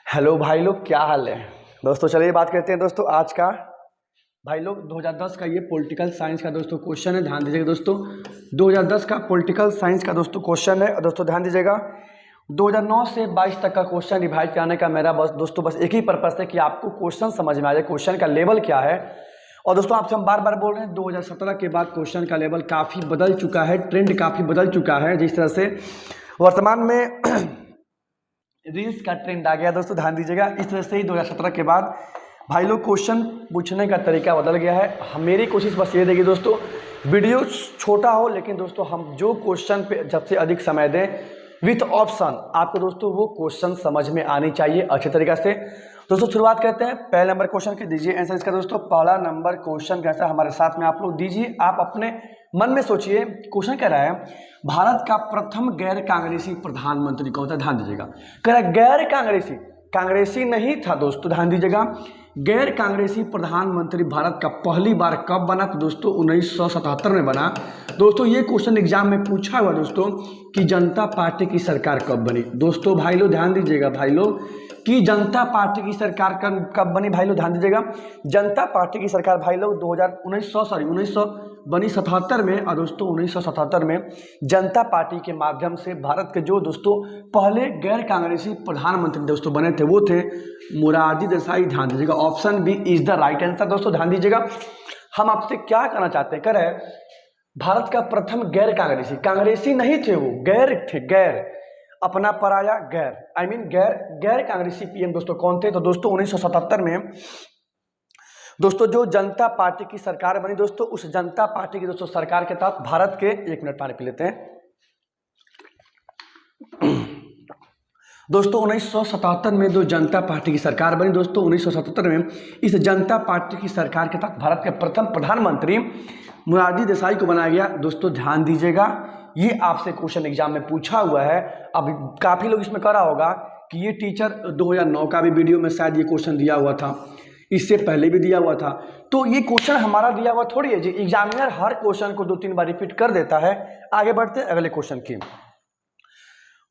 Hello भाई लोग, क्या हाल है दोस्तों। चलिए बात करते हैं दोस्तों आज का। भाई लोग 2010 का ये पॉलिटिकल साइंस का दोस्तों क्वेश्चन है, ध्यान दीजिएगा दोस्तों। 2010 का पॉलिटिकल साइंस का दोस्तों क्वेश्चन है और दोस्तों ध्यान दीजिएगा। 2009 से 22 तक का क्वेश्चन रिवाइज कराने का मेरा बस एक ही पर्पस है कि आपको क्वेश्चन समझ में आ जाए, क्वेश्चन का लेवल क्या है। और दोस्तों आपसे हम बार बार बोल रहे हैं 2017 के बाद क्वेश्चन का लेवल काफ़ी बदल चुका है, ट्रेंड काफ़ी बदल चुका है। जिस तरह से वर्तमान में रील्स का ट्रेंड आ गया दोस्तों, ध्यान दीजिएगा। इस तरह से ही 2017 के बाद भाई लोग क्वेश्चन पूछने का तरीका बदल गया है। मेरी कोशिश बस ये रहेगी दोस्तों, वीडियो छोटा हो लेकिन दोस्तों हम जो क्वेश्चन पे सबसे अधिक समय दें विथ ऑप्शन, आपको दोस्तों वो क्वेश्चन समझ में आनी चाहिए अच्छे तरीके से। दोस्तों शुरुआत करते हैं पहले नंबर क्वेश्चन के, दीजिए आंसर इसका दोस्तों। पहला नंबर क्वेश्चन कैसा हमारे साथ में आप लोग दीजिए, आप अपने मन में सोचिए। क्वेश्चन कह रहा है भारत का प्रथम गैर कांग्रेसी प्रधानमंत्री कौन था, ध्यान दीजिएगा। कह रहा है गैर कांग्रेसी, कांग्रेसी नहीं था दोस्तों, ध्यान दीजिएगा। गैर कांग्रेसी प्रधानमंत्री भारत का पहली बार कब बना, तो दोस्तों 1977 में बना। दोस्तों ये क्वेश्चन एग्जाम में पूछा हुआ दोस्तों कि जनता पार्टी की सरकार कब बनी। दोस्तों भाई लोग ध्यान दीजिएगा, भाई लोग कि जनता पार्टी की सरकार कब बनी, भाई लोग ध्यान दीजिएगा। जनता पार्टी की सरकार भाई लोग 1900 बनी 77 में। और दोस्तों 1977 में जनता पार्टी के माध्यम से भारत के जो दोस्तों पहले गैर कांग्रेसी प्रधानमंत्री दोस्तों बने थे वो थे मोरारजी देसाई, ध्यान दीजिएगा। Option B is the right answer दोस्तों, ध्यान दीजिएगा। हम आपसे क्या कहना चाहते हैं, कह रहे भारत का प्रथम गैर कांग्रेसी, कांग्रेसी नहीं थे वो, गैर थे, गैर अपना पराया गैर, आई मीन गैर कांग्रेसी पीएम दोस्तों कौन थे, तो दोस्तों 1977 में दोस्तों जो जनता पार्टी की सरकार बनी दोस्तों, उस जनता पार्टी की दोस्तों सरकार के तहत भारत के, एक मिनट पानी पी लेते हैं दोस्तों। 1977 में जो जनता पार्टी की सरकार बनी दोस्तों, 1977 में इस जनता पार्टी की सरकार के तहत भारत के प्रथम प्रधानमंत्री मोरारजी देसाई को बनाया गया। दोस्तों ध्यान दीजिएगा, ये आपसे क्वेश्चन एग्जाम में पूछा हुआ है। अब काफ़ी लोग इसमें करा होगा कि ये टीचर 2009 का भी वीडियो में शायद ये क्वेश्चन दिया हुआ था, इससे पहले भी दिया हुआ था। तो ये क्वेश्चन हमारा दिया हुआ थोड़ी है जी, एग्जामिनर हर क्वेश्चन को 2-3 बार रिपीट कर देता है। आगे बढ़ते हैं अगले क्वेश्चन की।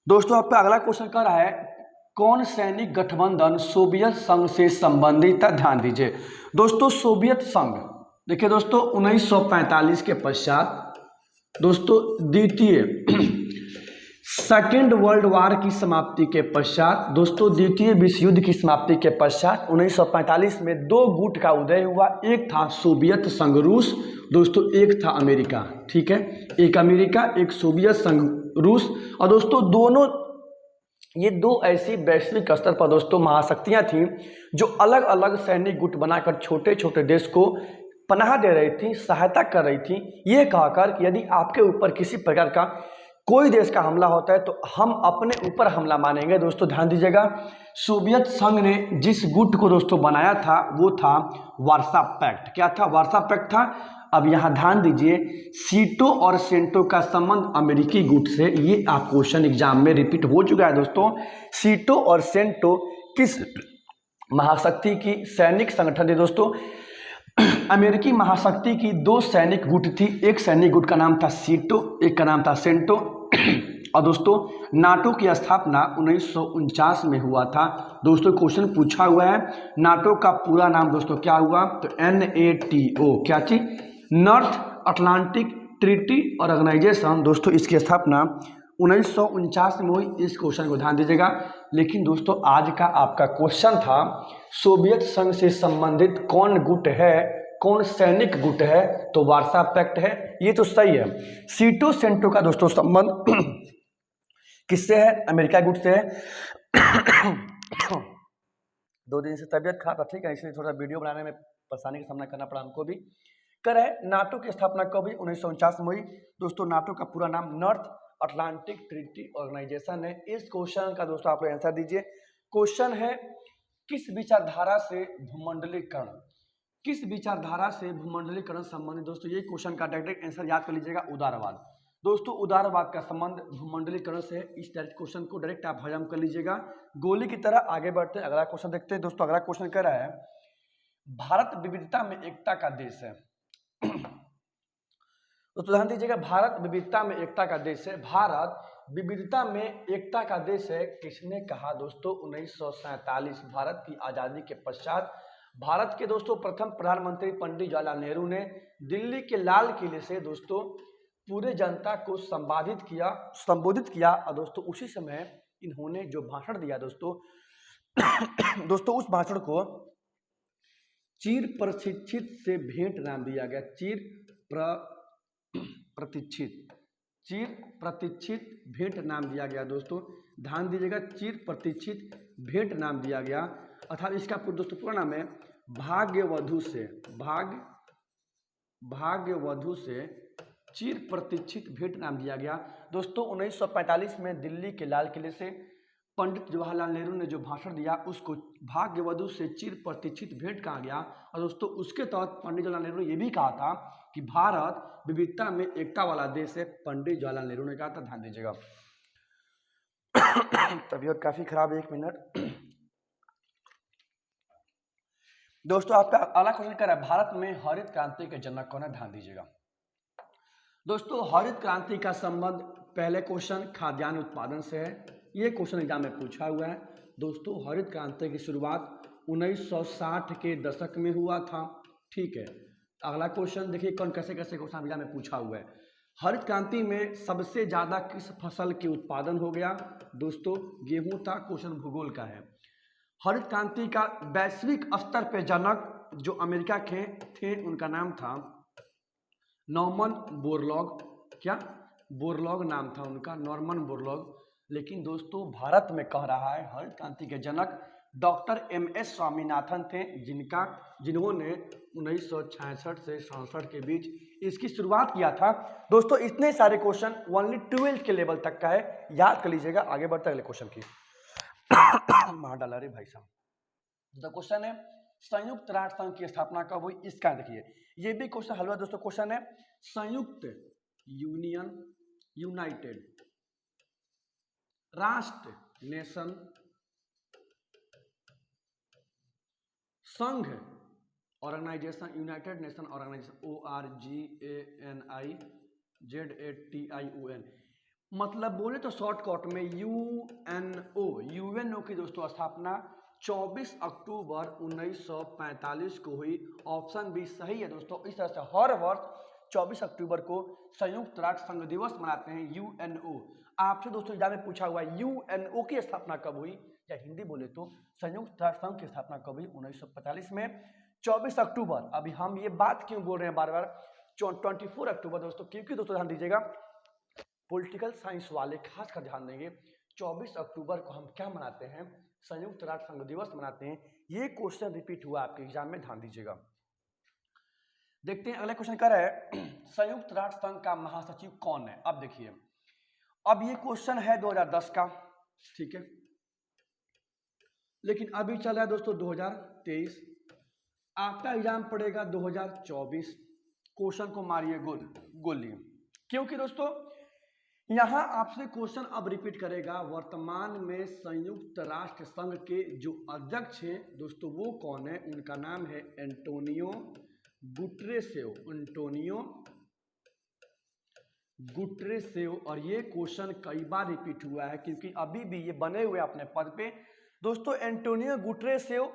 दोस्तों आपका अगला क्वेश्चन कर रहा है कौन सैनिक गठबंधन सोवियत संघ से संबंधित था, ध्यान दीजिए दोस्तों। सोवियत संघ देखिए दोस्तों 1945 के पश्चात दोस्तों सेकेंड वर्ल्ड वार की समाप्ति के पश्चात दोस्तों, द्वितीय विश्व युद्ध की समाप्ति के पश्चात 1945 में दो गुट का उदय हुआ। एक था सोवियत संघ रूस दोस्तों, एक था अमेरिका, ठीक है। एक अमेरिका, एक सोवियत संघ रूस। और दोस्तों दोनों ये दो ऐसी वैश्विक स्तर पर दोस्तों महाशक्तियां थीं जो अलग अलग सैनिक गुट बनाकर छोटे छोटे देश को पनाह दे रही थी, सहायता कर रही थी, ये कहकर कि यदि आपके ऊपर किसी प्रकार का कोई देश का हमला होता है तो हम अपने ऊपर हमला मानेंगे। दोस्तों ध्यान दीजिएगा, सोवियत संघ ने जिस गुट को दोस्तों बनाया था वो था वार्सा पैक्ट। क्या था, वार्सा पैक्ट था। अब यहाँ ध्यान दीजिए, सीटो और सेंटो का संबंध अमेरिकी गुट से, ये आप क्वेश्चन एग्जाम में रिपीट हो चुका है दोस्तों। सीटो और सेंटो किस महाशक्ति की सैनिक संगठन थे दोस्तों। अमेरिकी महाशक्ति की दो सैनिक गुट थी, एक सैनिक गुट का नाम था सीटो, एक का नाम था सेंटो। और दोस्तों नाटो की स्थापना 1949 में हुआ था दोस्तों। क्वेश्चन पूछा हुआ है नाटो का पूरा नाम दोस्तों क्या हुआ, तो NATO, क्या चीज, नॉर्थ अटलांटिक ट्रीटी ऑर्गेनाइजेशन दोस्तों। इसकी स्थापना 1949 में हुई। इस क्वेश्चन को ध्यान दीजिएगा। लेकिन दोस्तों आज का आपका क्वेश्चन था सोवियत संघ से संबंधित कौन गुट है, कौन सैनिक गुट है, तो वार्सा पैक्ट है, ये तो सही है। सीटो सेंटो का दोस्तों संबंध किससे है, अमेरिका गुट से है। 2 दिन से तबियत खराब था, ठीक है, इसलिए थोड़ा वीडियो बनाने में परेशानी का सामना करना पड़ा हमको भी। कर है नाटो की स्थापना कब हुई, 1949 में हुई दोस्तों। नाटो का पूरा नाम नॉर्थ अटलांटिक ट्रीटी ऑर्गेनाइजेशन है। इस क्वेश्चन का दोस्तों आप लोग आंसर दीजिए। क्वेश्चन है किस विचारधारा से भूमंडलीकरण, किस विचारधारा से भूमंडलीकरण संबंधित दोस्तों, ये क्वेश्चन का डायरेक्ट आंसर याद कर लीजिएगा, उदारवाद दोस्तों। उदारवाद का संबंध भूमंडलीकरण से है। इस डायरेक्ट क्वेश्चन को डायरेक्ट आप हजम कर लीजिएगा गोली की तरह। आगे बढ़ते हैं, अगला क्वेश्चन देखते हैं दोस्तों। अगला क्वेश्चन कह रहा है भारत विविधता में एकता का देश है। तो ध्यान दीजिएगा, भारत विविधता में एकता का देश है। भारत विविधता में एकता का देश है किसने कहा दोस्तों? 1947 भारत की आज़ादी के पश्चात भारत के दोस्तों प्रथम प्रधानमंत्री पंडित जवाहरलाल नेहरू ने दिल्ली के लाल किले से दोस्तों पूरे जनता को संबोधित किया और दोस्तों उसी समय इन्होंने जो भाषण दिया दोस्तों दोस्तों उस भाषण को चिर प्रतीक्षित से भेंट नाम दिया गया। चिर प्रतीक्षित भेंट नाम दिया गया दोस्तों, ध्यान दीजिएगा, चिर प्रतीक्षित भेंट नाम दिया गया। अर्थात इसका दोस्तों पूरा नाम है भाग्यवधु से चिर प्रतीक्षित भेंट नाम दिया गया। दोस्तों 1945 में दिल्ली के लाल किले से पंडित जवाहरलाल नेहरू ने जो भाषण दिया उसको भाग्यवधु से चिर प्रतीक्षित भेंट कहा गया। और दोस्तों उसके तहत पंडित जवाहरलाल नेहरू ने यह भी कहा था कि भारत विविधता में एकता वाला देश है। पंडित जवाहरलाल नेहरू ने कहा था, ध्यान दीजिएगा। तबीयत काफी खराब है, 1 मिनट। दोस्तों आपका अगला क्वेश्चन कर रहा है भारत में हरित क्रांति के जनक कौन है? ध्यान दीजिएगा दोस्तों, हरित क्रांति का संबंध पहले क्वेश्चन खाद्यान्न उत्पादन से है। ये क्वेश्चन एग्जाम में पूछा हुआ है दोस्तों। हरित क्रांति की शुरुआत 1960 के दशक में हुआ था, ठीक है। अगला क्वेश्चन देखिए कौन कैसे क्वेश्चन एग्जाम में पूछा हुआ है। हरित क्रांति में सबसे ज्यादा किस फसल के उत्पादन हो गया? दोस्तों गेहूं था। क्वेश्चन भूगोल का है। हरित क्रांति का वैश्विक स्तर पर जनक जो अमेरिका के थे उनका नाम था नॉर्मन बोरलॉग। क्या बोरलॉग नाम था उनका, नॉर्मन बोरलॉग। लेकिन दोस्तों भारत में कह रहा है हरित क्रांति के जनक डॉक्टर MS स्वामीनाथन थे, जिन्होंने 1966 से 67 के बीच इसकी शुरुआत किया था। दोस्तों इतने सारे क्वेश्चन ओनली 12th के लेवल तक का है, याद कर लीजिएगा। आगे बढ़ते अगले क्वेश्चन की मार डाला रे भाई साहब। तो क्वेश्चन है संयुक्त राष्ट्र संघ की स्थापना कब हुई? इसका देखिए ये भी क्वेश्चन हलवा दोस्तों। क्वेश्चन है संयुक्त यूनाइटेड राष्ट्र नेशन संघ organisation, united nation organisation, ORGANIZATION, मतलब बोले तो शॉर्टकट में यूएनओ की दोस्तों स्थापना 24 अक्टूबर 1945 को हुई। ऑप्शन बी सही है दोस्तों। इस तरह से हर वर्ष 24 अक्टूबर को संयुक्त राष्ट्र संघ दिवस मनाते हैं, यूएनओ। आपसे दोस्तों एग्जाम में पूछा हुआ है यूएनओ की स्थापना कब हुई, या हिंदी बोले तो संयुक्त राष्ट्र संघ की स्थापना कब हुई? 1945 में 24 अक्टूबर। अभी हम ये बात क्यों बोल रहे हैं बार बार 24 अक्टूबर दोस्तों? क्योंकि दोस्तों ध्यान दीजिएगा पॉलिटिकल साइंस वाले खास कर ध्यान देंगे 24 अक्टूबर को हम क्या मनाते हैं? संयुक्त राष्ट्र संघ दिवस मनाते हैं। ये क्वेश्चन रिपीट हुआ आपके एग्जाम में, ध्यान दीजिएगा। देखते हैं अगला क्वेश्चन कर रहा है संयुक्त राष्ट्र संघ का महासचिव कौन है? अब देखिए अब ये क्वेश्चन है 2010 का, ठीक है, लेकिन अभी चल रहा है दोस्तों 2023। आपका एग्जाम पड़ेगा 2024। क्वेश्चन को मारिए गोली, क्योंकि दोस्तों यहां आपसे क्वेश्चन अब रिपीट करेगा वर्तमान में संयुक्त राष्ट्र संघ के जो अध्यक्ष हैं दोस्तों वो कौन है? उनका नाम है एंटोनियो गुटरेसेव। और ये क्वेश्चन कई बार रिपीट हुआ है क्योंकि अभी भी ये बने हुए अपने पद पे दोस्तों। एंटोनियो गुटरेसेव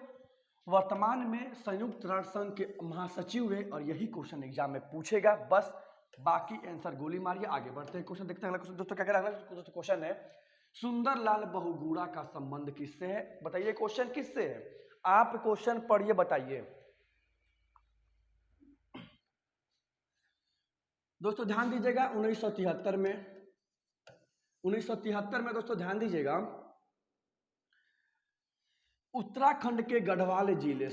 वर्तमान में संयुक्त राष्ट्र संघ के महासचिव है और यही क्वेश्चन एग्जाम में पूछेगा। बस बाकी आंसर गोली मारिए, आगे बढ़ते हैं। क्वेश्चन देखते हैं अगला क्वेश्चन दोस्तों क्या कह रहा है। अगला क्वेश्चन है सुंदरलाल बहुगुणा का संबंध किससे है? बताइए क्वेश्चन किससे है? आप क्वेश्चन पढ़िए बताइए दोस्तों। ध्यान दीजिएगा 1973 में दोस्तों ध्यान दीजिएगा उत्तराखंड के गढ़वाल जिले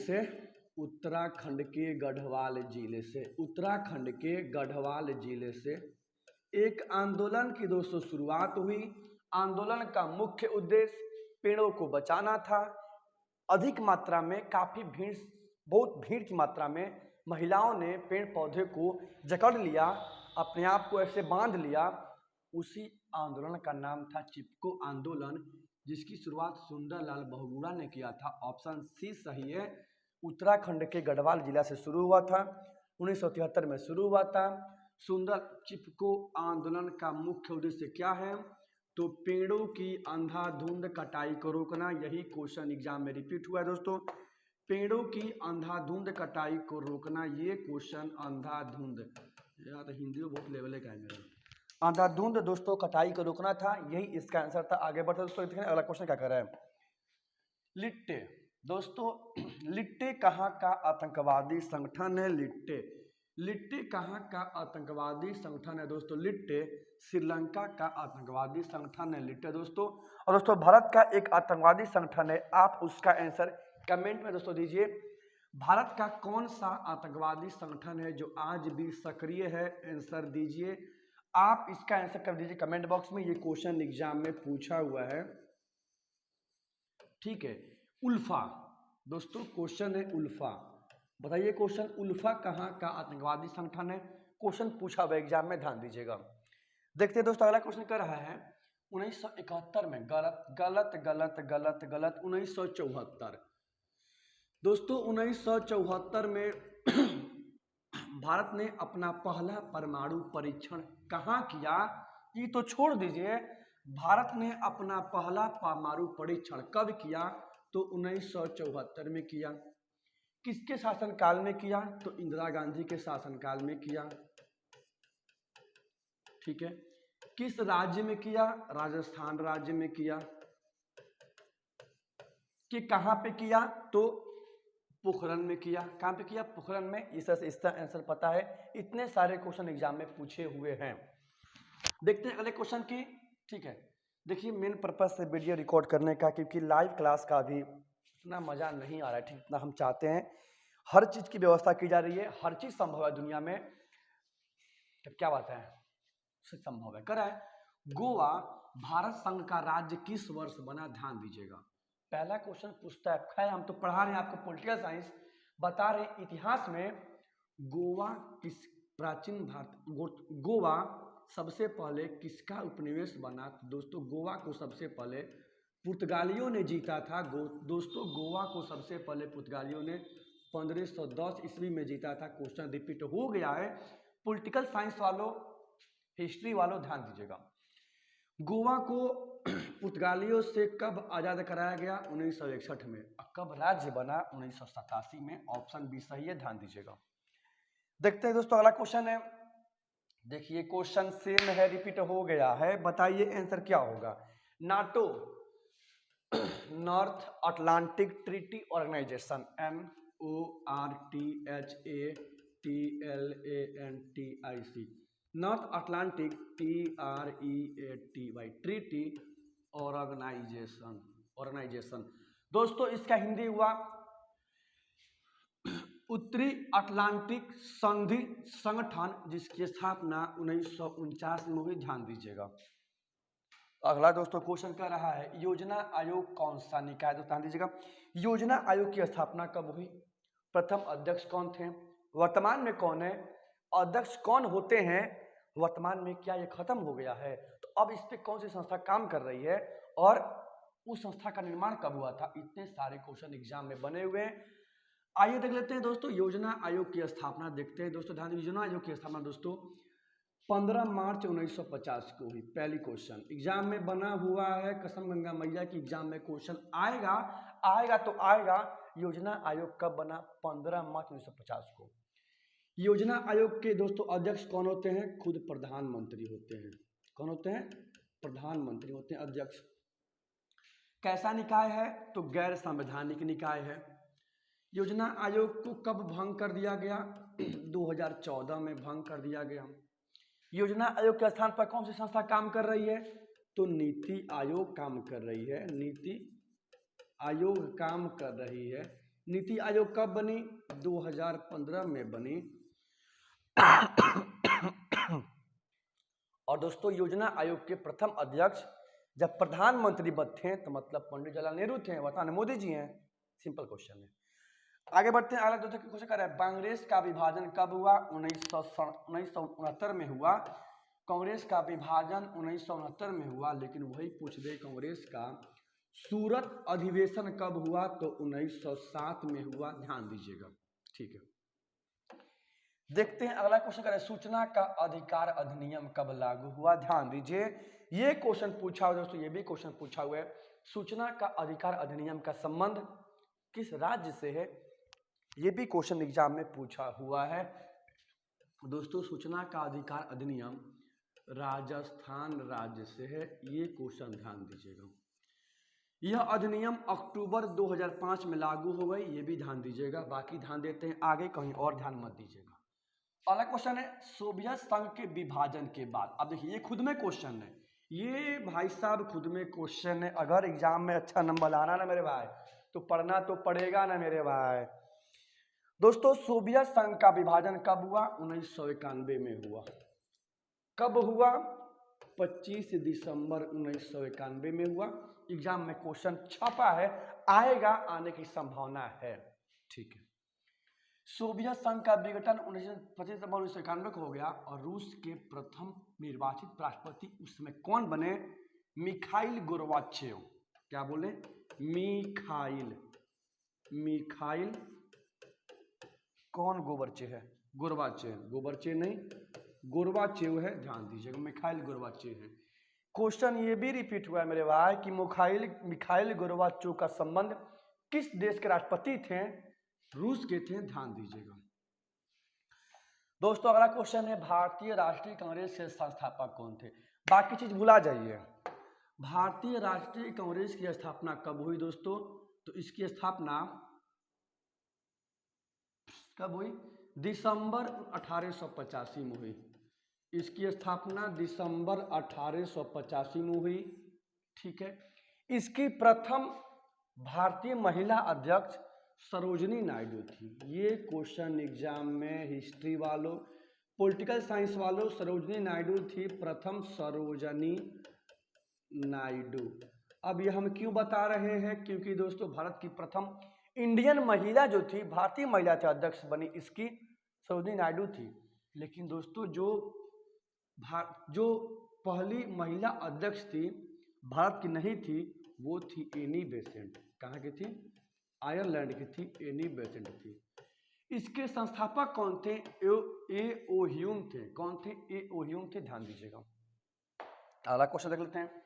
से एक आंदोलन की दोस्तों शुरुआत हुई। आंदोलन का मुख्य उद्देश्य पेड़ों को बचाना था। अधिक मात्रा में बहुत भीड़ की मात्रा में महिलाओं ने पेड़ पौधे को जकड़ लिया, अपने आप को ऐसे बांध लिया। उसी आंदोलन का नाम था चिपको आंदोलन, जिसकी शुरुआत सुंदरलाल बहुगुणा ने किया था। ऑप्शन सी सही है। उत्तराखंड के गढ़वाल जिला से शुरू हुआ था, 1973 में शुरू हुआ था। चिपको आंदोलन का मुख्य उद्देश्य क्या है? तो पेड़ों की अंधाधुंध कटाई को रोकना, यही क्वेश्चन एग्जाम में रिपीट हुआ है दोस्तों। पेड़ों की अंधाधुंध कटाई को रोकना, ये क्वेश्चन अंधाधुंध, यार तो हिंदी में बहुत लेवल का है मेरा। अंधाधुंध दोस्तों कटाई को रोकना था, यही इसका आंसर था। आगे बढ़ते दोस्तों, अगला क्वेश्चन क्या कर रहा है। लिट्टे दोस्तों, लिट्टे कहाँ का आतंकवादी संगठन है। लिट्टे कहाँ का आतंकवादी संगठन है दोस्तों। लिट्टे श्रीलंका का आतंकवादी संगठन है लिट्टे दोस्तों। और दोस्तों भारत का एक आतंकवादी संगठन है, आप उसका आंसर कमेंट में दोस्तों दीजिए। भारत का कौन सा आतंकवादी संगठन है जो आज भी सक्रिय है, आंसर दीजिए। आप इसका आंसर कर दीजिए कमेंट बॉक्स में, ये क्वेश्चन एग्जाम में पूछा हुआ है, ठीक है। उल्फा दोस्तों, क्वेश्चन है उल्फा, बताइए क्वेश्चन उल्फा कहाँ का आतंकवादी संगठन है, क्वेश्चन पूछा हुआ एग्जाम में, ध्यान दीजिएगा। देखते हैं दोस्तों, अगला क्वेश्चन कर रहा है 1971 में, गलत गलत गलत गलत गलत 1974 दोस्तों। 1974 में भारत ने अपना पहला परमाणु परीक्षण कहाँ किया, ये तो छोड़ दीजिए। भारत ने अपना पहला परमाणु परीक्षण कब किया, तो 1974 में किया। किसके शासनकाल में किया, तो इंदिरा गांधी के शासनकाल में किया, ठीक है। किस राज्य में किया, राजस्थान राज्य में किया। कि कहां पे किया, तो पोखरण में किया। कहां पे किया, पोखरण में। इसका आंसर पता है, इतने सारे क्वेश्चन एग्जाम में पूछे हुए हैं। देखते हैं अगले क्वेश्चन की, ठीक है। देखिए मेन पर्पस से वीडियो रिकॉर्ड करने का, क्योंकि लाइव क्लास का भी इतना मजा नहीं आ रहा है, ठीक इतना हम चाहते हैं। हर चीज की व्यवस्था की जा रही है, हर चीज संभव है दुनिया में, तो क्या बात है, संभव है। करा है। गोवा भारत संघ का राज्य किस वर्ष बना, ध्यान दीजिएगा। पहला क्वेश्चन पूछता है, खैर हम तो पढ़ा रहे हैं आपको पॉलिटिकल साइंस, बता रहे इतिहास में गोवा किस प्राचीन भारत, गोवा सबसे पहले किसका उपनिवेश बना। तो दोस्तों गोवा को सबसे पहले पुर्तगालियों ने जीता था। दोस्तों गोवा को सबसे पहले पुर्तगालियों ने 1510 ईस्वी में जीता था। क्वेश्चन रिपीट हो गया है, पॉलिटिकल साइंस वालों, हिस्ट्री वालों ध्यान दीजिएगा। गोवा को पुर्तगालियों से कब आजाद कराया गया, 1961 में। कब राज्य बना, 1987 में। ऑप्शन बी सही है, ध्यान दीजिएगा। देखते हैं दोस्तों अगला क्वेश्चन है। देखिए क्वेश्चन सेम है, रिपीट हो गया है, बताइए आंसर क्या होगा। NATO, North Atlantic treaty organisation, NORTHATLANTIC, North Atlantic TREATY, treaty organisation. दोस्तों इसका हिंदी हुआ उत्तरी अटलांटिक संधि संगठन, जिसकी स्थापना 1949 में हुई, ध्यान दीजिएगा। अगला दोस्तों क्वेश्चन कर रहा है, योजना आयोग कौन सा निकाय, दोस्तों ध्यान दीजिएगा। योजना आयोग की स्थापना कब हुई, प्रथम अध्यक्ष कौन थे, वर्तमान में कौन है, अध्यक्ष कौन होते हैं, वर्तमान में क्या ये खत्म हो गया है, तो अब इस पे कौन सी संस्था काम कर रही है, और उस संस्था का निर्माण कब हुआ था। इतने सारे क्वेश्चन एग्जाम में बने हुए हैं। आइए देख लेते हैं दोस्तों योजना आयोग की स्थापना, देखते हैं दोस्तों ध्यान। योजना आयोग की स्थापना दोस्तों 15 मार्च 1950 को हुई। पहली क्वेश्चन एग्जाम में बना हुआ है, कसम गंगा मैया की एग्जाम में क्वेश्चन आएगा तो आएगा। योजना आयोग कब बना, 15 मार्च 1950 को। योजना आयोग के दोस्तों अध्यक्ष कौन होते हैं, खुद प्रधानमंत्री होते हैं। कौन होते हैं, प्रधानमंत्री होते हैं अध्यक्ष। कैसा निकाय है, तो गैर संवैधानिक निकाय है। योजना आयोग को कब भंग कर दिया गया, 2014 में भंग कर दिया गया। योजना आयोग के स्थान पर कौन सी संस्था काम कर रही है, तो नीति आयोग काम कर रही है। नीति आयोग काम कर रही है। नीति आयोग कब बनी, 2015 में बनी। और दोस्तों योजना आयोग के प्रथम अध्यक्ष जब प्रधानमंत्री थे तो मतलब पंडित जवाहरलाल नेहरू थे, वर्तमान मोदी जी हैं। सिंपल क्वेश्चन है। आगे बढ़ते हैं, अगला दोस्तों क्वेश्चन कर रहा है, कांग्रेस का विभाजन कब हुआ, 1969 में हुआ। कांग्रेस का विभाजन 1969 में हुआ, लेकिन वही पूछ दे कांग्रेस का सूरत अधिवेशन कब हुआ, तो 1907 में हुआ, ध्यान दीजिएगा, ठीक है। देखते हैं अगला क्वेश्चन करें, सूचना का अधिकार अधिनियम कब लागू हुआ। ध्यान दीजिए, ये क्वेश्चन पूछा हुआ दोस्तों, ये भी क्वेश्चन पूछा हुआ है, सूचना का अधिकार अधिनियम का संबंध किस राज्य से है, ये भी क्वेश्चन एग्जाम में पूछा हुआ है दोस्तों। सूचना का अधिकार अधिनियम राजस्थान राज्य से है, ये क्वेश्चन ध्यान दीजिएगा। यह अधिनियम अक्टूबर 2005 में लागू हो गई, ये भी ध्यान दीजिएगा। बाकी ध्यान देते हैं आगे, कहीं और ध्यान मत दीजिएगा। अगला क्वेश्चन है, सोवियत संघ के विभाजन के बाद। अब देखिए, ये खुद में क्वेश्चन है, ये भाई साहब खुद में क्वेश्चन है। अगर एग्जाम में अच्छा नंबर लाना ना मेरे भाई, तो पढ़ना तो पड़ेगा ना मेरे भाई। दोस्तों, सोवियत संघ का विभाजन कब हुआ? 1991 में हुआ। कब हुआ? 25 दिसंबर 1991 में हुआ। एग्जाम में क्वेश्चन छपा है, आएगा, आने की संभावना है, ठीक है। सोवियत संघ का विघटन 25 दिसंबर 1991 को हो गया और रूस के प्रथम निर्वाचित राष्ट्रपति उस समय कौन बने? Mikhail Gorbachev. क्या बोले? मिखाइल कौन? गोर्बाचेव है, गोर्बाचेव नहीं, गोर्बाचेव है, ध्यान दीजिएगा, मिखाइल गोर्बाचेव है। क्वेश्चन ये भी रिपीट हुआ है मेरे भाई कि मिखाइल गोर्बाचेव का संबंध किस देश के राष्ट्रपति थे? रूस के थे, ध्यान दीजिएगा दोस्तों। अगला क्वेश्चन है, भारतीय राष्ट्रीय कांग्रेस के संस्थापक कौन थे? बाकी चीज भुला जाइए। भारतीय राष्ट्रीय कांग्रेस की स्थापना कब हुई दोस्तों? तो इसकी स्थापना कब हुई? दिसंबर 1885 में हुई। इसकी स्थापना दिसंबर 1885 में हुई, ठीक है। इसकी प्रथम भारतीय महिला अध्यक्ष सरोजिनी नायडू थी। ये क्वेश्चन एग्जाम में हिस्ट्री वालों, पॉलिटिकल साइंस वालों, सरोजिनी नायडू थी प्रथम, सरोजिनी नायडू। अब ये हम क्यों बता रहे हैं? क्योंकि दोस्तों, भारत की प्रथम इंडियन महिला जो थी, भारतीय महिला थी अध्यक्ष बनी, इसकी सरोजिनी नायडू थी। लेकिन दोस्तों, जो पहली महिला अध्यक्ष थी भारत की नहीं थी, वो थी एनी बेसेंट। कहाँ की थी? आयरलैंड की थी, एनी बेसेंट थी। इसके संस्थापक कौन थे? ए ओ ह्यूम थे। कौन थे? ए ओ ह्यूम थे, ध्यान दीजिएगा। अगला क्वेश्चन देख लेते हैं।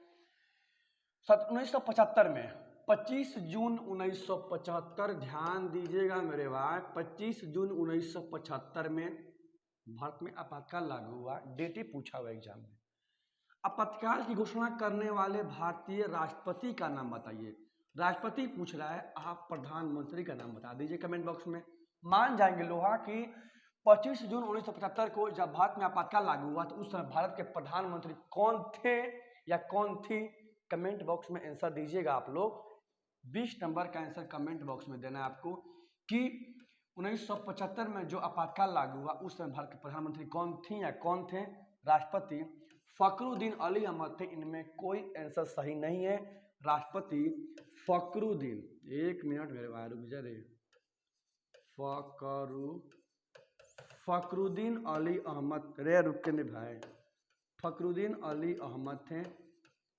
1975 में 25 जून 1975, ध्यान दीजिएगा मेरे भाई, 25 जून 1975 में भारत में आपातकाल लागू हुआ। डेट ही पूछा हुआ एग्जाम में। आपातकाल की घोषणा करने वाले भारतीय राष्ट्रपति का नाम बताइए। राष्ट्रपति पूछ रहा है, आप प्रधानमंत्री का नाम बता दीजिए कमेंट बॉक्स में। मान जाएंगे लोहा कि 25 जून 1975 को जब भारत में आपातकाल लागू हुआ, तो उस समय भारत के प्रधानमंत्री कौन थे या कौन थी? कमेंट बॉक्स में आंसर दीजिएगा आप लोग। 20 नंबर का आंसर कमेंट बॉक्स में देना है आपको कि 1975 में जो आपातकाल लागू हुआ, उस समय भारत के प्रधानमंत्री कौन थी या कौन थे? राष्ट्रपति फखरुद्दीन अली अहमद थे। इनमें कोई आंसर सही नहीं है। राष्ट्रपति फखरुद्दीन, एक मिनट मेरे भाई रुक जा रे, फखरुद्दीन अली अहमद रे, रुक के नहीं भाई, फखरुद्दीन अली अहमद थे।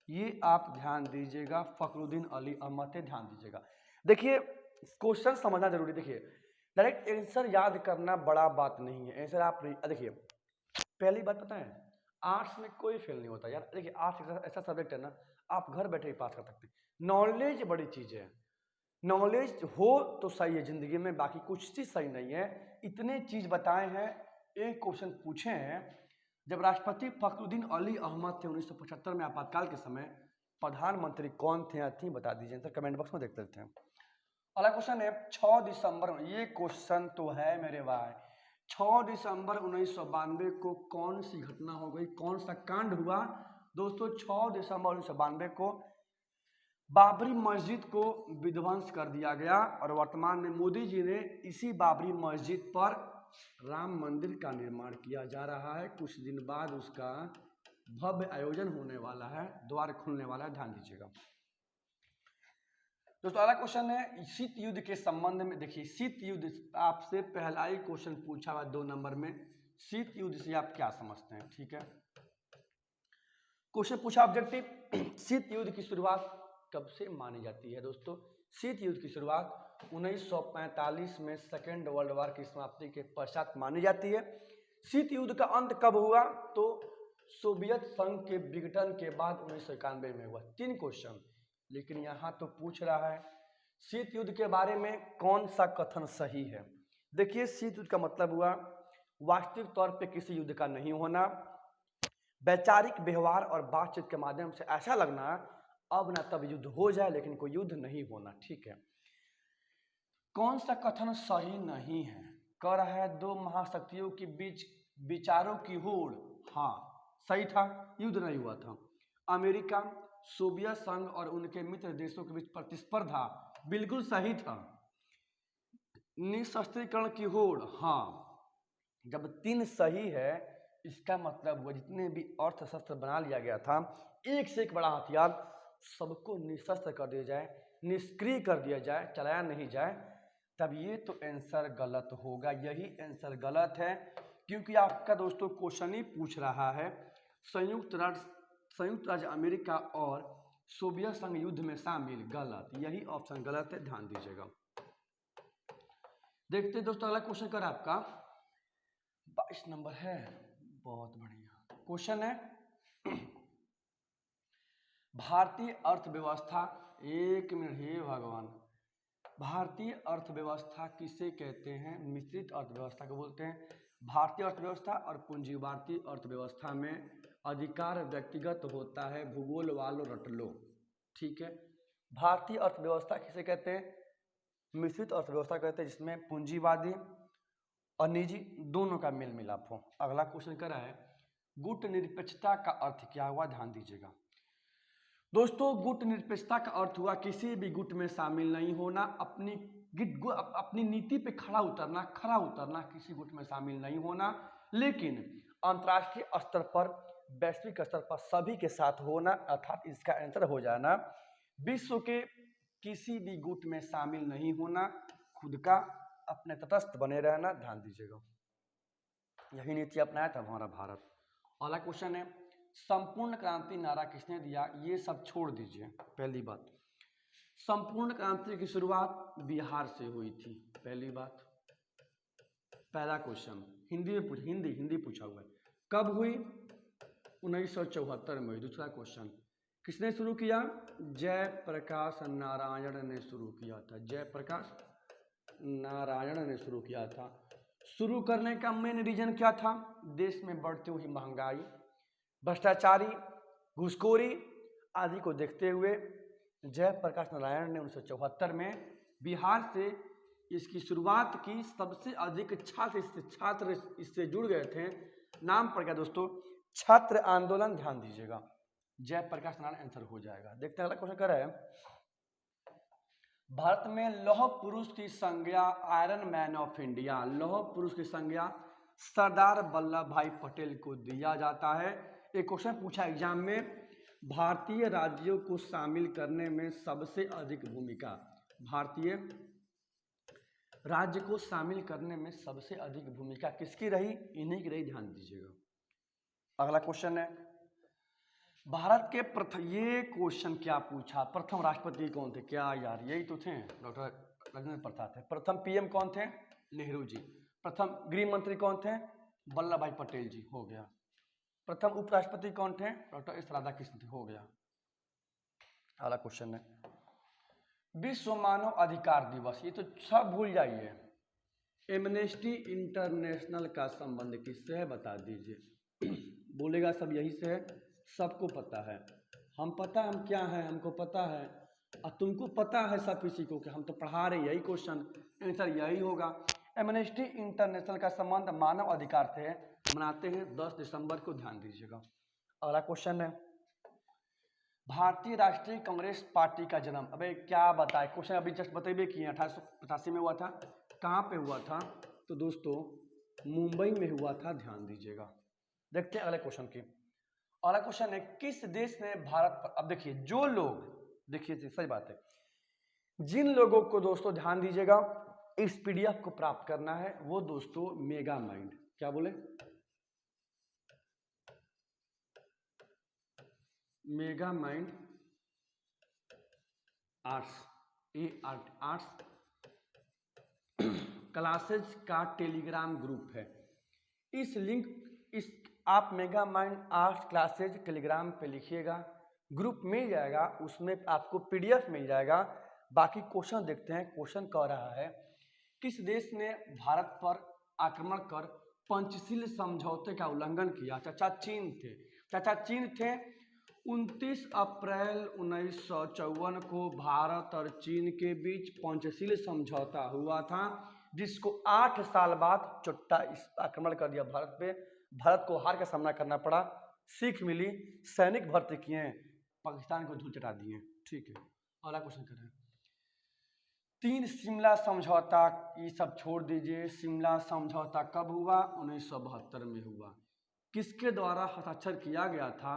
ये आप ध्यान दीजिएगा, फखरुद्दीन अली अहमद थे, ध्यान दीजिएगा। देखिए, क्वेश्चन समझना जरूरी। देखिए, डायरेक्ट आंसर याद करना बड़ा बात नहीं है। आंसर आप देखिए, पहली बात पता है, आर्ट्स में कोई फेल नहीं होता यार। देखिए, आर्ट्स ऐसा सब्जेक्ट है ना, आप घर बैठे ही पास कर सकते हैं। नॉलेज बड़ी चीज है, नॉलेज हो तो सही है जिंदगी में, बाकी कुछ चीज सही नहीं है। इतने चीज बताए हैं, एक क्वेश्चन पूछे हैं। जब राष्ट्रपति फखरुद्दीन अली अहमद थे 1975 में आपातकाल के समय, प्रधानमंत्री कौन थे या थी? बता दीजिए आंसर कमेंट बॉक्स में देख लेते हैं। अगला क्वेश्चन है 6 दिसंबर, ये क्वेश्चन तो है मेरे भाई, 6 दिसंबर 1992 को कौन सी घटना हो गई, कौन सा कांड हुआ? दोस्तों, 6 दिसंबर 1992 को बाबरी मस्जिद को विध्वंस कर दिया गया और वर्तमान में मोदी जी ने इसी बाबरी मस्जिद पर राम मंदिर का निर्माण किया जा रहा है। कुछ दिन बाद उसका भव्य आयोजन होने वाला है, द्वार खुलने वाला है, ध्यान दीजिएगा दोस्तों। अगला क्वेश्चन है शीत युद्ध के संबंध में। देखिए, शीत युद्ध आपसे पहला ही क्वेश्चन पूछा हुआ 2 नंबर में। शीत युद्ध से आप क्या समझते हैं? ठीक है, क्वेश्चन पूछा ऑब्जेक्टिव, शीत युद्ध की शुरुआत कब से मानी जाती है? दोस्तों, शीत युद्ध की शुरुआत 1945 में सेकेंड वर्ल्ड वॉर की समाप्ति के पश्चात मानी जाती है। शीत युद्ध का अंत कब हुआ? तो सोवियत संघ के विघटन के बाद 1991 में हुआ। 3 क्वेश्चन, लेकिन यहाँ तो पूछ रहा है शीत युद्ध के बारे में कौन सा कथन सही है। देखिए, शीत युद्ध का मतलब हुआ वास्तविक तौर पे किसी युद्ध का नहीं होना, वैचारिक व्यवहार और बातचीत के माध्यम से ऐसा लगना अब ना तब युद्ध हो जाए लेकिन कोई युद्ध नहीं होना। ठीक है, कौन सा कथन सही नहीं है? कह रहा है 2 महाशक्तियों के बीच विचारों की होड़, हाँ सही था, युद्ध नहीं हुआ था। अमेरिका, सोवियत संघ और उनके मित्र देशों के बीच प्रतिस्पर्धा, बिल्कुल सही था। निशस्त्रीकरण की होड़, हाँ। जब 3 सही है इसका मतलब हुआ जितने भी अर्थ शस्त्र बना लिया गया था, एक से एक बड़ा हथियार, सबको निशस्त्र कर दिया जाए, निष्क्रिय कर दिया जाए, चलाया नहीं जाए, तब ये तो आंसर गलत होगा। यही आंसर गलत है क्योंकि आपका दोस्तों क्वेश्चन ही पूछ रहा है संयुक्त राज्य अमेरिका और सोवियत संघ युद्ध में शामिल, गलत। यही ऑप्शन गलत है, ध्यान दीजिएगा। देखते हैं दोस्तों अगला क्वेश्चन कर आपका 22 नंबर है, बहुत बढ़िया क्वेश्चन है। भारतीय अर्थव्यवस्था, 1 मिनट, हे भगवान, भारतीय अर्थव्यवस्था किसे कहते हैं? मिश्रित अर्थव्यवस्था को बोलते हैं। भारतीय अर्थव्यवस्था और पूंजीवादी अर्थव्यवस्था में अधिकार व्यक्तिगत होता है, भूगोल वालो रट लो। ठीक है, भारतीय अर्थव्यवस्था किसे कहते हैं? मिश्रित अर्थव्यवस्था कहते हैं, जिसमें पूंजीवादी और निजी दोनों का मेल मिलाप हो। अगला क्वेश्चन कर रहा है गुट निरपेक्षता का अर्थ क्या हुआ? ध्यान दीजिएगा दोस्तों। गुट निरपेक्षता का अर्थ हुआ किसी भी गुट में शामिल नहीं होना, अपनी नीति पे खड़ा उतरना, किसी गुट में शामिल नहीं होना, लेकिन अंतर्राष्ट्रीय स्तर पर, वैश्विक स्तर पर सभी के साथ होना, अर्थात इसका आंसर हो जाना विश्व के किसी भी गुट में शामिल नहीं होना, खुद का अपने तटस्थ बने रहना। ध्यान दीजिएगा, यही नीति अपनाया था हमारा भारत। अगला क्वेश्चन है संपूर्ण क्रांति नारा किसने दिया? ये सब छोड़ दीजिए। पहली बात, संपूर्ण क्रांति की शुरुआत बिहार से हुई थी, पहली बात। पहला क्वेश्चन हिंदी में हिंदी पूछा हुआ है, कब हुई? 1974 में हुई। दूसरा क्वेश्चन किसने शुरू किया? जयप्रकाश नारायण ने शुरू किया था, जयप्रकाश नारायण ने शुरू किया था। शुरू करने का मेन रीजन क्या था? देश में बढ़ती हुई महंगाई, भ्रष्टाचारी, घूसखोरी आदि को देखते हुए जयप्रकाश नारायण ने 1974 में बिहार से इसकी शुरुआत की। सबसे अधिक छात्र इससे जुड़ गए थे। नाम पड़ गया दोस्तों छात्र आंदोलन। ध्यान दीजिएगा, जयप्रकाश नारायण आंसर हो जाएगा। देखते हैं अगला क्वेश्चन कर रहे हैं भारत में लौह पुरुष की संज्ञा, आयरन मैन ऑफ इंडिया, लौह पुरुष की संज्ञा सरदार वल्लभ भाई पटेल को दिया जाता है। एक क्वेश्चन पूछा एग्जाम में, भारतीय राज्यों को शामिल करने में सबसे अधिक भूमिका, भारतीय राज्य को शामिल करने में सबसे अधिक भूमिका किसकी रही? इन्हीं की रही, ध्यान दीजिएगा। अगला क्वेश्चन है भारत के प्रथम, ये क्वेश्चन क्या पूछा, प्रथम राष्ट्रपति कौन थे? क्या यार, यही तो थे, डॉक्टर राजेंद्र प्रसाद थे। प्रथम पीएम कौन थे? नेहरू जी। प्रथम गृह मंत्री कौन थे? वल्लभ भाई पटेल जी, हो गया। प्रथम उपराष्ट्रपति कौन थे? डॉक्टर एस राधाकृष्ण थे, हो गया। अगला क्वेश्चन है विश्व मानव अधिकार दिवस, ये तो सब भूल जाइए। एमनेस्टी इंटरनेशनल का संबंध किससे है? बता दीजिए। बोलेगा सब यही से है, सबको पता है। हम पता हम क्या है, हमको पता है, और तुमको पता है सब किसी को कि हम तो पढ़ा रहे, यही क्वेश्चन आंसर यही होगा। एमनेस्टी इंटरनेशनल का संबंध मानव अधिकार से मनाते हैं 10 दिसंबर को, ध्यान दीजिएगा। अगला क्वेश्चन है भारतीय राष्ट्रीय कांग्रेस पार्टी का जन्म, अबे क्या बताए, क्वेश्चन अभी जस्ट बतेबे किए, 1885 में हुआ था। कहाँ पे हुआ था? तो दोस्तों मुंबई में हुआ था, ध्यान दीजिएगा। देखते हैं अगले क्वेश्चन की। अगला क्वेश्चन है किस देश ने भारत पर, अब देखिए जो लोग, देखिए सही बात है, जिन लोगों को दोस्तों ध्यान दीजिएगा इस पीडीएफ को प्राप्त करना है वो दोस्तों मेगा माइंड, क्या बोले, mega mind arts, arts classes का टेलीग्राम ग्रुप है। इस लिंक इस आप mega mind arts classes Telegram पे लिखिएगा, ग्रुप मिल जाएगा, उसमें आपको PDF मिल जाएगा। बाकी क्वेश्चन देखते हैं। क्वेश्चन कह रहा है किस देश ने भारत पर आक्रमण कर पंचशील समझौते का उल्लंघन किया? चाचा चीन थे। चाचा चीन थे। 29 अप्रैल 1954 को भारत और चीन के बीच पंचशील समझौता हुआ था, जिसको 8 साल बाद चुट्टा आक्रमण कर दिया भारत पे। भारत को हार का सामना करना पड़ा, सीख मिली, सैनिक भर्ती किए, पाकिस्तान को धूल चटा दिए। ठीक है, अगला क्वेश्चन करें। 3 शिमला समझौता, ये सब छोड़ दीजिए। शिमला समझौता कब हुआ? 1972 में हुआ। किसके द्वारा हस्ताक्षर किया गया था?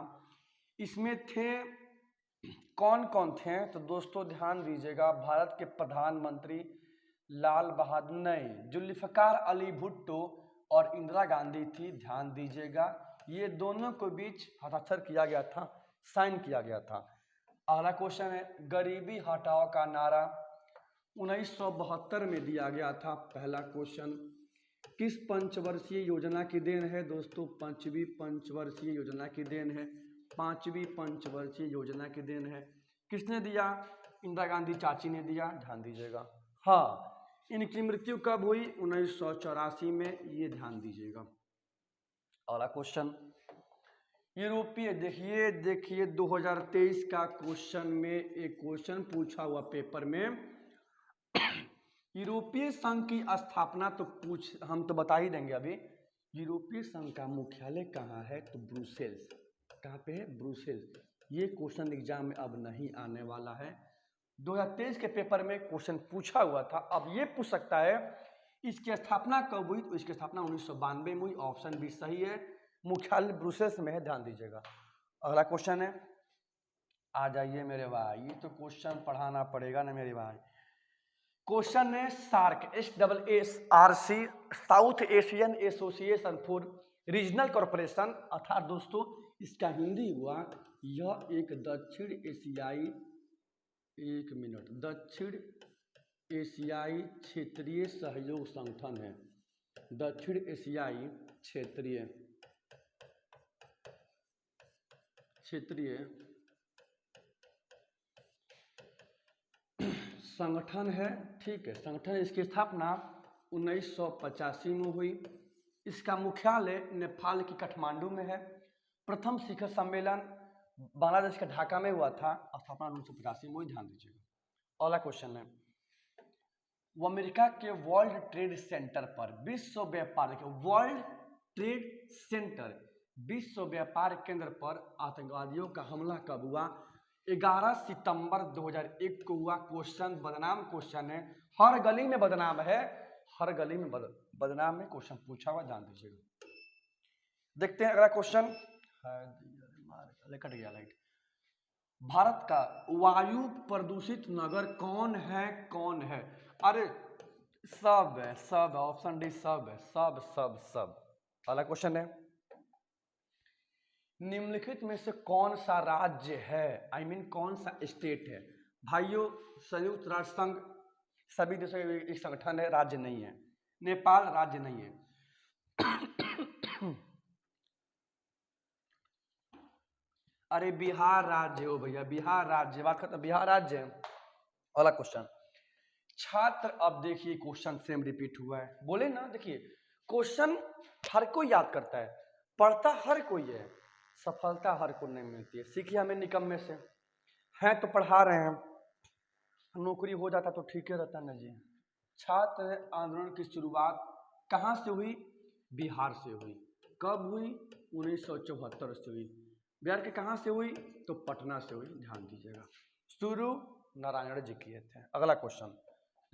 इसमें थे कौन कौन थे? तो दोस्तों ध्यान दीजिएगा, भारत के प्रधानमंत्री लाल बहादुर नहीं, जुल्फिकार अली भुट्टो और इंदिरा गांधी थी। ध्यान दीजिएगा, ये दोनों के बीच हस्ताक्षर किया गया था, साइन किया गया था। अगला क्वेश्चन है, गरीबी हटाओ का नारा 1972 में दिया गया था। पहला क्वेश्चन, किस पंचवर्षीय योजना की देन है? दोस्तों 5वीं पंचवर्षीय योजना की देन है। 5वीं पंचवर्षीय योजना की देन है। किसने दिया? इंदिरा गांधी चाची ने दिया। ध्यान दीजिएगा। हाँ, इनकी मृत्यु कब हुई? 1984 में, ये ध्यान दीजिएगा। अगला क्वेश्चन, यूरोपीय, देखिए 2023 का क्वेश्चन में एक क्वेश्चन पूछा हुआ पेपर में, यूरोपीय संघ की स्थापना तो हम तो बता ही देंगे अभी। यूरोपीय संघ का मुख्यालय कहाँ है? तो ब्रुसेल्स। कहाँ पे है? ब्रुसेल्स। ये क्वेश्चन एग्जाम में अब नहीं आने वाला है। 2023 के पेपर में क्वेश्चन पूछा हुआ था, अब ये पूछ सकता है इसकी स्थापना कब हुई? तो इसकी स्थापना 1992 में हुई। ऑप्शन बी सही है, मुख्यालय ब्रुसेल्स में है। ध्यान दीजिएगा। अगला क्वेश्चन है, आ जाइए मेरे भाई, ये तो क्वेश्चन पढ़ाना पड़ेगा ना मेरे भाई। क्वेश्चन है SAARC, SAARC, south Asian association for regional corporation, अर्थात दोस्तों इसका हिंदी हुआ यह एक दक्षिण एशियाई, एक मिनट, दक्षिण एशियाई क्षेत्रीय सहयोग संगठन है। दक्षिण एशियाई क्षेत्रीय संगठन है। ठीक है, संगठन, इसकी स्थापना 1985 में हुई। इसका मुख्यालय नेपाल की काठमांडू में है। प्रथम शिखर सम्मेलन बांग्लादेश के ढाका में हुआ था। स्थापना 1985 में हुई। ध्यान दीजिएगा। अगला क्वेश्चन है, वो अमेरिका के वर्ल्ड ट्रेड सेंटर पर विश्व व्यापार के वर्ल्ड ट्रेड सेंटर विश्व व्यापार केंद्र पर आतंकवादियों का हमला कब हुआ? 11 सितंबर 2001 को हुआ। क्वेश्चन बदनाम क्वेश्चन है, हर गली में बदनाम है, हर गली में बदनाम में क्वेश्चन पूछा हुआ। ध्यान दीजिएगा। देखते हैं अगला क्वेश्चन। कट गया लाइट। भारत का वायु प्रदूषित नगर कौन है? कौन है? अरे सब है, सब। ऑप्शन डी सब है, सब सब सब। अगला क्वेश्चन है, निम्नलिखित में से कौन सा राज्य है, कौन सा स्टेट है? भाइयों, संयुक्त राष्ट्र संघ सभी देशों का एक संगठन है, राज्य नहीं है। नेपाल राज्य नहीं है। अरे बिहार राज्य हो भैया, बिहार राज्य, बात करते बिहार राज्य। अगला क्वेश्चन, छात्र, अब देखिए क्वेश्चन सेम रिपीट हुआ है। बोले ना, देखिए क्वेश्चन हर कोई याद करता है, पढ़ता हर कोई है, सफलता हर को नहीं मिलती है। सीखिए हमें निकम्मे से हैं तो पढ़ा रहे हैं, नौकरी हो जाता तो ठीक ही रहता ना जी। छात्र आंदोलन की शुरुआत कहाँ से हुई? बिहार से हुई। कब हुई? 1974 से हुई। बिहार के कहाँ से हुई? तो पटना से हुई। ध्यान दीजिएगा। शुरू नारायण जी किए थे। अगला क्वेश्चन,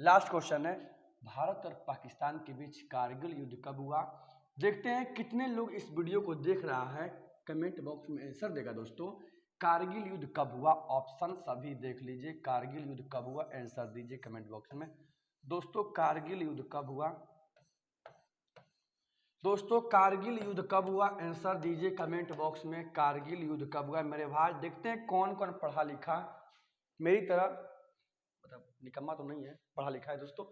लास्ट क्वेश्चन है, भारत और पाकिस्तान के बीच कारगिल युद्ध कब हुआ? देखते हैं कितने लोग इस वीडियो को देख रहा है, कमेंट बॉक्स में आंसर देगा। दोस्तों कारगिल युद्ध कब हुआ? ऑप्शन सभी देख लीजिए, कारगिल युद्ध कब हुआ, आंसर दीजिए कमेंट बॉक्स में। दोस्तों कारगिल युद्ध कब हुआ? दोस्तों कारगिल युद्ध कब हुआ, आंसर दीजिए कमेंट बॉक्स में। कारगिल युद्ध कब हुआ मेरे भाई? देखते हैं कौन कौन पढ़ा लिखा मेरी तरह, मतलब निकम्मा तो नहीं है, पढ़ा लिखा है दोस्तों।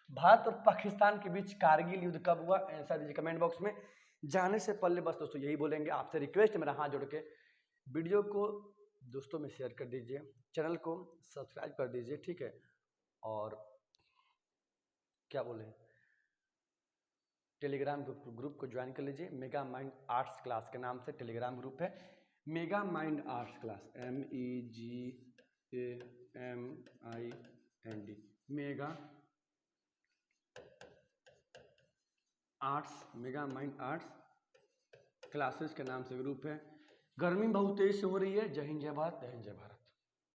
भारत और पाकिस्तान के बीच कारगिल युद्ध कब हुआ? आंसर दीजिए कमेंट बॉक्स में। जाने से पहले बस दोस्तों यही बोलेंगे, आपसे रिक्वेस्ट है मेरा हाथ जोड़ के, वीडियो को दोस्तों में शेयर कर दीजिए, चैनल को सब्सक्राइब कर दीजिए, ठीक है। और क्या बोले, टेलीग्राम ग्रुप को ज्वाइन कर लीजिए, मेगा माइंड आर्ट्स क्लास के नाम से टेलीग्राम ग्रुप है, mega mind arts class, MEGAMIND, mega arts, mega mind arts classes के नाम से ग्रुप है। गर्मी बहुत तेज से हो रही है। जय हिंद, जय भारत, जय हिंद, जय भारत।